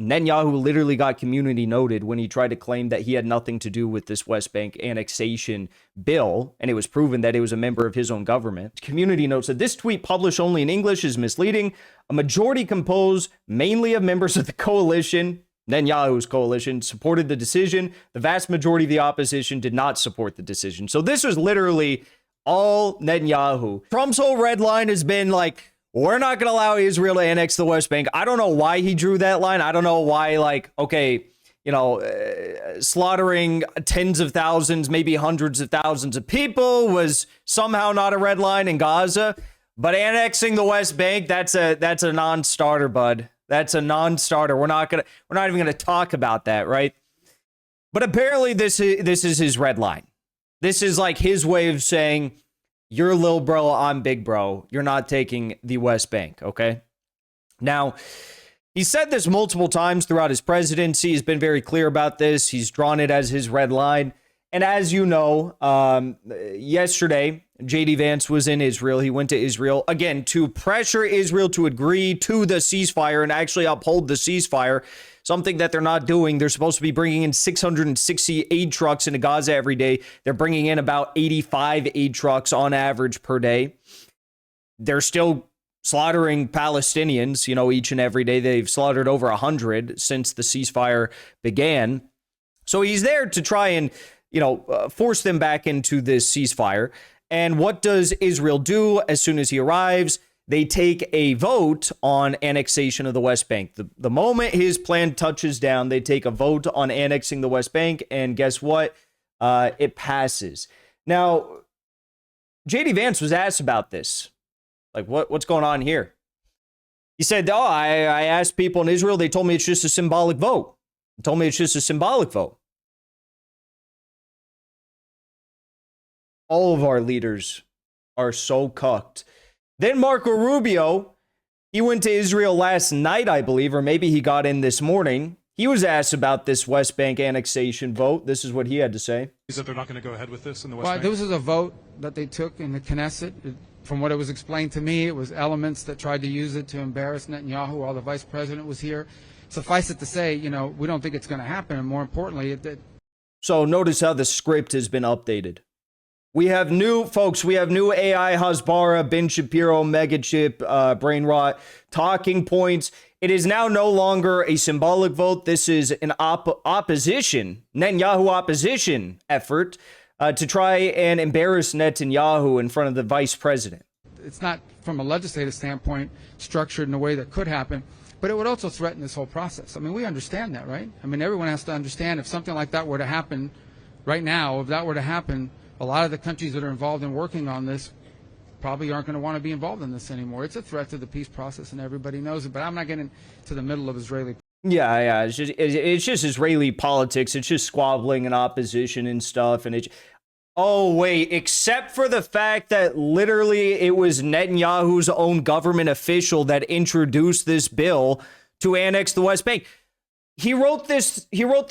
Netanyahu literally got community noted when he tried to claim that he had nothing to do with this West Bank annexation bill, and it was proven that it was a member of his own government. Community note said, this tweet published only in English is misleading. A majority composed mainly of members of the coalition, Netanyahu's coalition, supported the decision. The vast majority of the opposition did not support the decision. So this was literally all Netanyahu. Trump's whole red line has been like, we're not going to allow Israel to annex the West Bank. I don't know why he drew that line. I don't know why, like, okay, you know, slaughtering tens of thousands, maybe hundreds of thousands of people was somehow not a red line in Gaza. But annexing the West Bank, that's a non-starter, bud. That's a non-starter. We're not even gonna talk about that, right? But apparently this is his red line. This is like his way of saying, you're little bro, I'm big bro. You're not taking the West Bank, okay? Now, he said this multiple times throughout his presidency. He's been very clear about this. He's drawn it as his red line. And as you know, yesterday, J.D. Vance was in Israel. He went to Israel, again, to pressure Israel to agree to the ceasefire and actually uphold the ceasefire, something that they're not doing. They're supposed to be bringing in 660 aid trucks into Gaza every day. They're bringing in about 85 aid trucks on average per day. They're still slaughtering Palestinians, you know, each and every day. They've slaughtered over 100 since the ceasefire began. So he's there to try and, you know, force them back into this ceasefire. And what does Israel do as soon as he arrives? They take a vote on annexation of the West Bank. The moment his plan touches down, they take a vote on annexing the West Bank. And guess what? It passes. Now, J.D. Vance was asked about this. Like, what's going on here? He said, I asked people in Israel. They told me it's just a symbolic vote. They told me it's just a symbolic vote. All of our leaders are so cucked. Then Marco Rubio, he went to Israel last night, I believe, or maybe he got in this morning. He was asked about this West Bank annexation vote. This is what he had to say. Is that they're not going to go ahead with this in the West Bank? This is a vote that they took in the Knesset. From what it was explained to me, it was elements that tried to use it to embarrass Netanyahu while the vice president was here. Suffice it to say, you know, we don't think it's going to happen. And more importantly, it did. So notice how the script has been updated. We have new AI, Hasbara, Ben Shapiro, Megachip, Brain Rot, talking points. It is now no longer a symbolic vote. This is an opposition, Netanyahu opposition effort to try and embarrass Netanyahu in front of the vice president. It's not, from a legislative standpoint, structured in a way that could happen, but it would also threaten this whole process. I mean, we understand that, right? I mean, everyone has to understand if something like that were to happen right now, if that were to happen, a lot of the countries that are involved in working on this probably aren't going to want to be involved in this anymore. It's a threat to the peace process, and everybody knows it. But I'm not getting to the middle of Israeli. Yeah. It's just Israeli politics. It's just squabbling and opposition and stuff. And oh, wait, except for the fact that literally it was Netanyahu's own government official that introduced this bill to annex the West Bank. He wrote this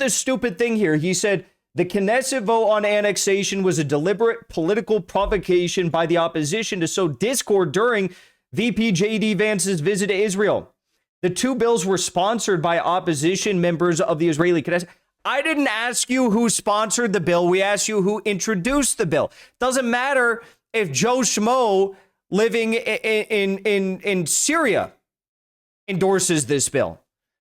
stupid thing here. He said, the Knesset vote on annexation was a deliberate political provocation by the opposition to sow discord during VP J.D. Vance's visit to Israel. The two bills were sponsored by opposition members of the Israeli Knesset. I didn't ask you who sponsored the bill. We asked you who introduced the bill. Doesn't matter if Joe Schmo living in Syria endorses this bill.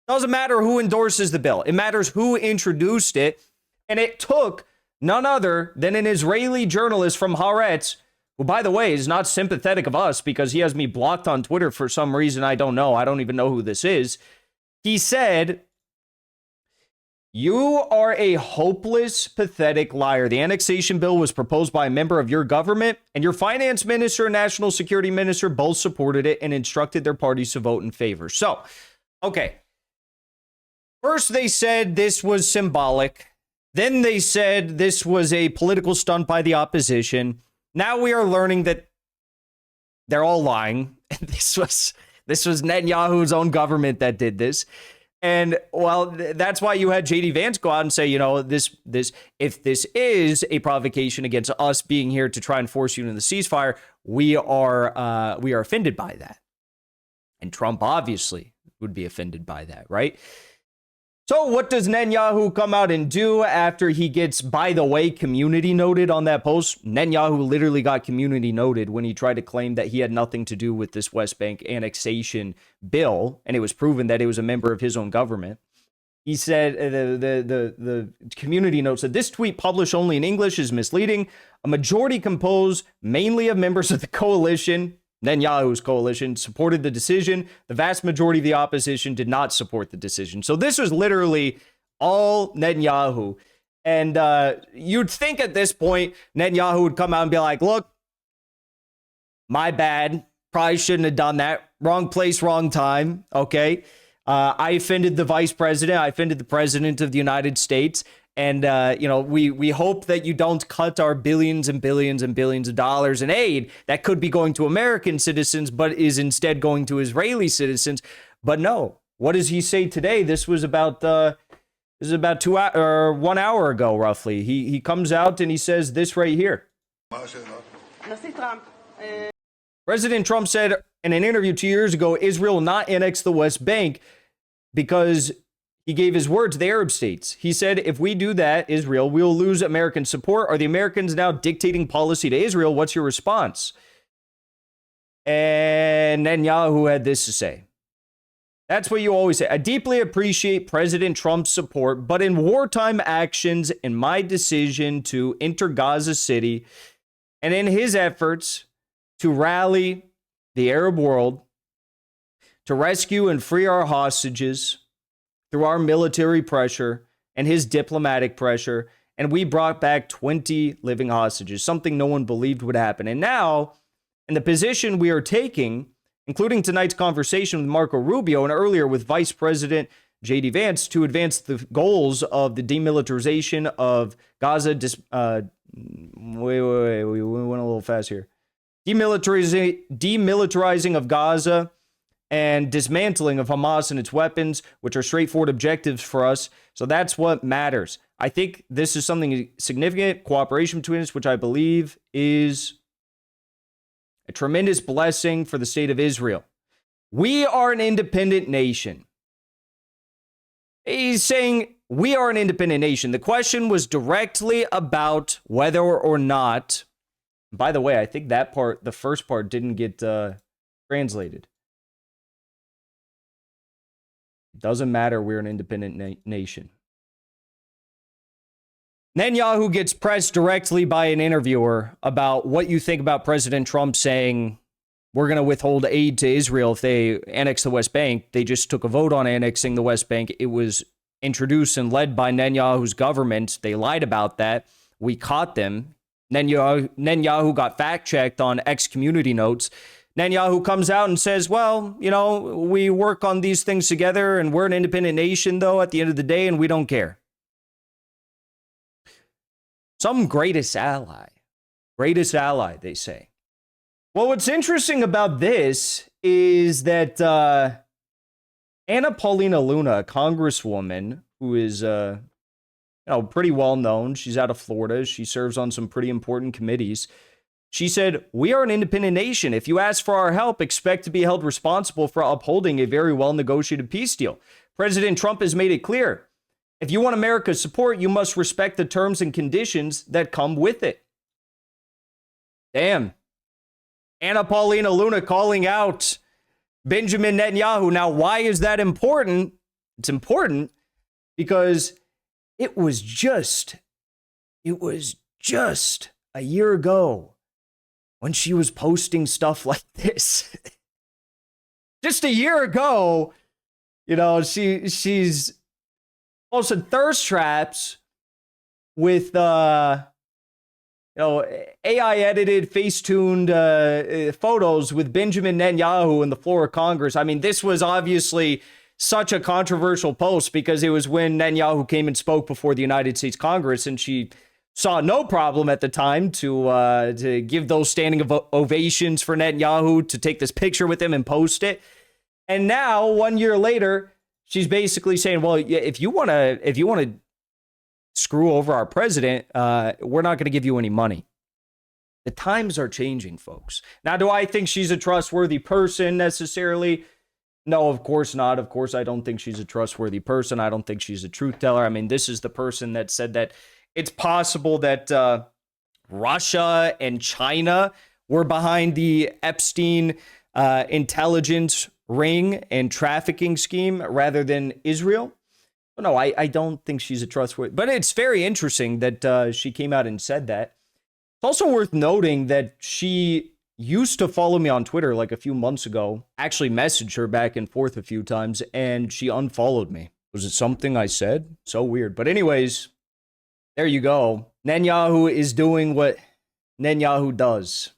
Doesn't matter who endorses the bill. It matters who introduced it. And it took none other than an Israeli journalist from Haaretz, who, by the way, is not sympathetic of us because he has me blocked on Twitter for some reason I don't know. I don't even know who this is. He said, you are a hopeless, pathetic liar. The annexation bill was proposed by a member of your government, and your finance minister and national security minister both supported it and instructed their parties to vote in favor. So, okay. First, they said this was symbolic. Then they said this was a political stunt by the opposition. Now we are learning that they're all lying. This was Netanyahu's own government that did this. And well, that's why you had J.D. Vance go out and say, you know, if this is a provocation against us being here to try and force you into the ceasefire, we are offended by that. And Trump obviously would be offended by that, right? So what does Netanyahu come out and do after he gets, by the way, community noted on that post? Netanyahu literally got community noted when he tried to claim that he had nothing to do with this West Bank annexation bill, and it was proven that it was a member of his own government. He said, the community note said, this tweet published only in English is misleading. A majority composed mainly of members of the coalition, Netanyahu's coalition, supported the decision. The vast majority of the opposition did not support the decision. So this was literally all Netanyahu. And you'd think at this point, Netanyahu would come out and be like, look, my bad. Probably shouldn't have done that. Wrong place, wrong time. Okay. I offended the vice president. I offended the president of the United States. And, we hope that you don't cut our billions and billions and billions of dollars in aid that could be going to American citizens, but is instead going to Israeli citizens. But no, what does he say today? This was about 1 hour ago, roughly. He comes out and he says this right here. President Trump said in an interview 2 years ago, Israel will not annex the West Bank because he gave his word to the Arab states. He said, if we do that, Israel, we'll lose American support. Are the Americans now dictating policy to Israel? What's your response? And Netanyahu had this to say. That's what you always say. I deeply appreciate President Trump's support, but in wartime actions, in my decision to enter Gaza City, and in his efforts to rally the Arab world, to rescue and free our hostages, through our military pressure and his diplomatic pressure, and we brought back 20 living hostages, something no one believed would happen. And now, in the position we are taking, including tonight's conversation with Marco Rubio and earlier with Vice President J.D. Vance, to advance the goals of the demilitarization of Gaza. We went a little fast here. Demilitarizing of Gaza and dismantling of Hamas and its weapons, which are straightforward objectives for us. So that's what matters. I think this is something significant, cooperation between us, which I believe is a tremendous blessing for the state of Israel. We are an independent nation. He's saying we are an independent nation. The question was directly about whether or not, by the way, I think that part, the first part, didn't get translated. Doesn't matter. We're an independent nation. Netanyahu gets pressed directly by an interviewer about what you think about President Trump saying we're going to withhold aid to Israel if they annex the West Bank. They just took a vote on annexing the West Bank. It was introduced and led by Netanyahu's government. They lied about that. We caught them. Netanyahu got fact-checked on X community notes. Netanyahu comes out and says, well, we work on these things together and we're an independent nation, though, at the end of the day, and we don't care. Some greatest ally, they say. Well, what's interesting about this is that Anna Paulina Luna, a congresswoman who is pretty well known, she's out of Florida, she serves on some pretty important committees. She said, we are an independent nation. If you ask for our help, expect to be held responsible for upholding a very well-negotiated peace deal. President Trump has made it clear. If you want America's support, you must respect the terms and conditions that come with it. Damn. Anna Paulina Luna calling out Benjamin Netanyahu. Now, why is that important? It's important because it was just a year ago when she was posting stuff like this. Just a year ago, she's posted thirst traps with AI edited, face-tuned photos with Benjamin Netanyahu in the floor of Congress. I mean, this was obviously such a controversial post because it was when Netanyahu came and spoke before the United States Congress, and she saw no problem at the time to give those standing ovations for Netanyahu, to take this picture with him and post it. And now, 1 year later, she's basically saying, well, if you want to screw over our president, we're not going to give you any money. The times are changing, folks. Now, do I think she's a trustworthy person necessarily? No, of course not. Of course, I don't think she's a trustworthy person. I don't think she's a truth teller. I mean, this is the person that said that it's possible that Russia and China were behind the Epstein intelligence ring and trafficking scheme rather than Israel. No, I don't think she's a trustworthy. But it's very interesting that she came out and said that. It's also worth noting that she used to follow me on Twitter like a few months ago, actually messaged her back and forth a few times, and she unfollowed me. Was it something I said? So weird. But anyways, there you go. Netanyahu is doing what Netanyahu does.